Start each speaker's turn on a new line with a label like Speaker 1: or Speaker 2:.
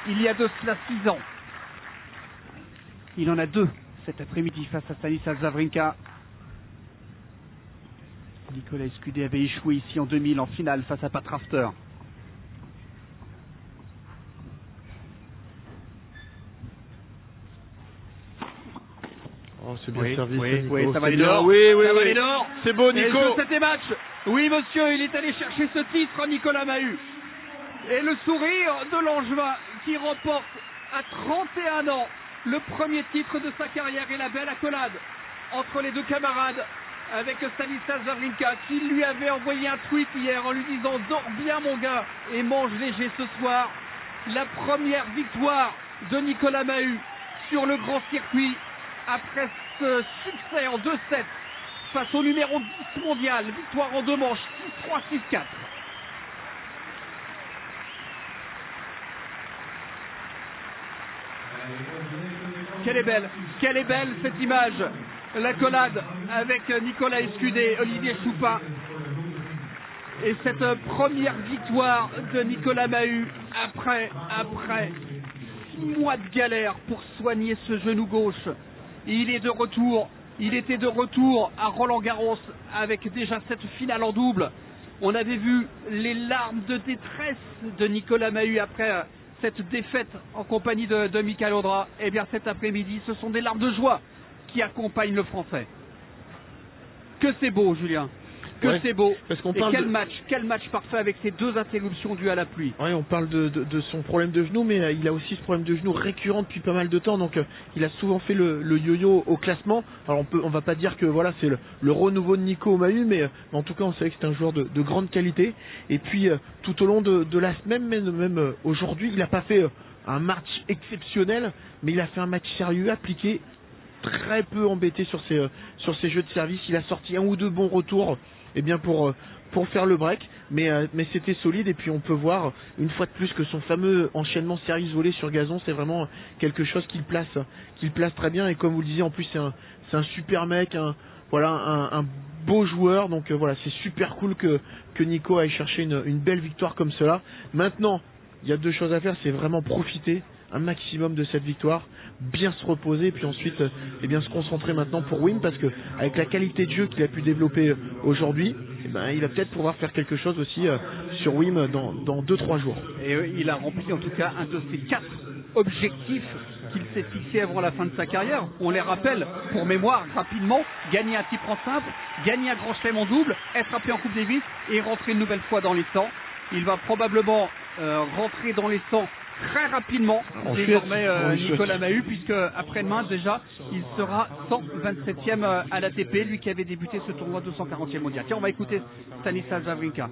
Speaker 1: il y a de cela 6 ans. Il en a 2 cet après-midi face à Stanislas Wawrinka. Nicolas Escudé avait échoué ici en 2000 en finale face à Pat Rafter.
Speaker 2: Oh, c'est bien servi.
Speaker 1: Oui, ça va aller
Speaker 2: bien.
Speaker 1: dehors.
Speaker 2: Oui,
Speaker 1: Ça va aller dehors.
Speaker 2: C'est beau,
Speaker 1: Et
Speaker 2: Nico.
Speaker 1: le 7e match. Oui, monsieur, il est allé chercher ce titre, Nicolas Mahut. Et le sourire de l'Angevin qui remporte à 31 ans le premier titre de sa carrière et la belle accolade entre les deux camarades avec Stanislas Wawrinka qui lui avait envoyé un tweet hier en lui disant « Dors bien mon gars et mange léger ce soir ». La première victoire de Nicolas Mahut sur le grand circuit après ce succès en 2-7 face au numéro 10 mondial, victoire en 2 manches, 6-3, 6-4. Quelle est belle cette image, l'accolade avec Nicolas Escudé, Olivier Choupin. Et cette première victoire de Nicolas Mahut après 6 mois de galère pour soigner ce genou gauche. Il est de retour, il était de retour à Roland-Garros avec déjà cette finale en double. On avait vu les larmes de détresse de Nicolas Mahut après cette défaite en compagnie de Michael Audra. Et bien cet après-midi, ce sont des larmes de joie qui accompagnent le Français. Que c'est beau, Julien. Que
Speaker 2: Ouais,
Speaker 1: c'est beau.
Speaker 2: parce qu'on
Speaker 1: Et
Speaker 2: parle
Speaker 1: quel match parfait avec ces 2 interruptions dues à la pluie.
Speaker 2: Oui, on parle de son problème de genou, mais il a aussi ce problème de genou récurrent depuis pas mal de temps, donc il a souvent fait le yo-yo au classement. Alors on va pas dire que voilà c'est le renouveau de Nico Mahut, mais en tout cas on savait que c'est un joueur de grande qualité. Et puis tout au long de la semaine, même aujourd'hui, il n'a pas fait un match exceptionnel, mais il a fait un match sérieux, appliqué, très peu embêté sur ses jeux de service. Il a sorti 1 ou 2 bons retours pour faire le break, mais c'était solide. Et puis on peut voir une fois de plus que son fameux enchaînement service-volé sur gazon, c'est vraiment quelque chose qu'il place très bien. Et comme vous le disiez, en plus c'est un super mec, un beau joueur. Donc voilà, c'est super cool que Nico aille chercher une belle victoire comme cela. Maintenant, il y a 2 choses à faire, c'est vraiment profiter un maximum de cette victoire, bien se reposer, puis ensuite se concentrer maintenant pour Wim, parce que avec la qualité de jeu qu'il a pu développer aujourd'hui, il va peut-être pouvoir faire quelque chose aussi sur Wim dans 2-3 jours.
Speaker 1: Et il a rempli en tout cas un de ses 4 objectifs qu'il s'est fixé avant la fin de sa carrière. On les rappelle pour mémoire rapidement: gagner un titre en simple, gagner un grand chelem en double, être appelé en Coupe Davis et rentrer une nouvelle fois dans les 100. Il va probablement rentrer dans les 100 très rapidement, désormais Nicolas Mahut, puisque après-demain déjà il sera 127e à l'ATP, lui qui avait débuté ce tournoi 240e mondial. Tiens, on va écouter Stanislas Wawrinka.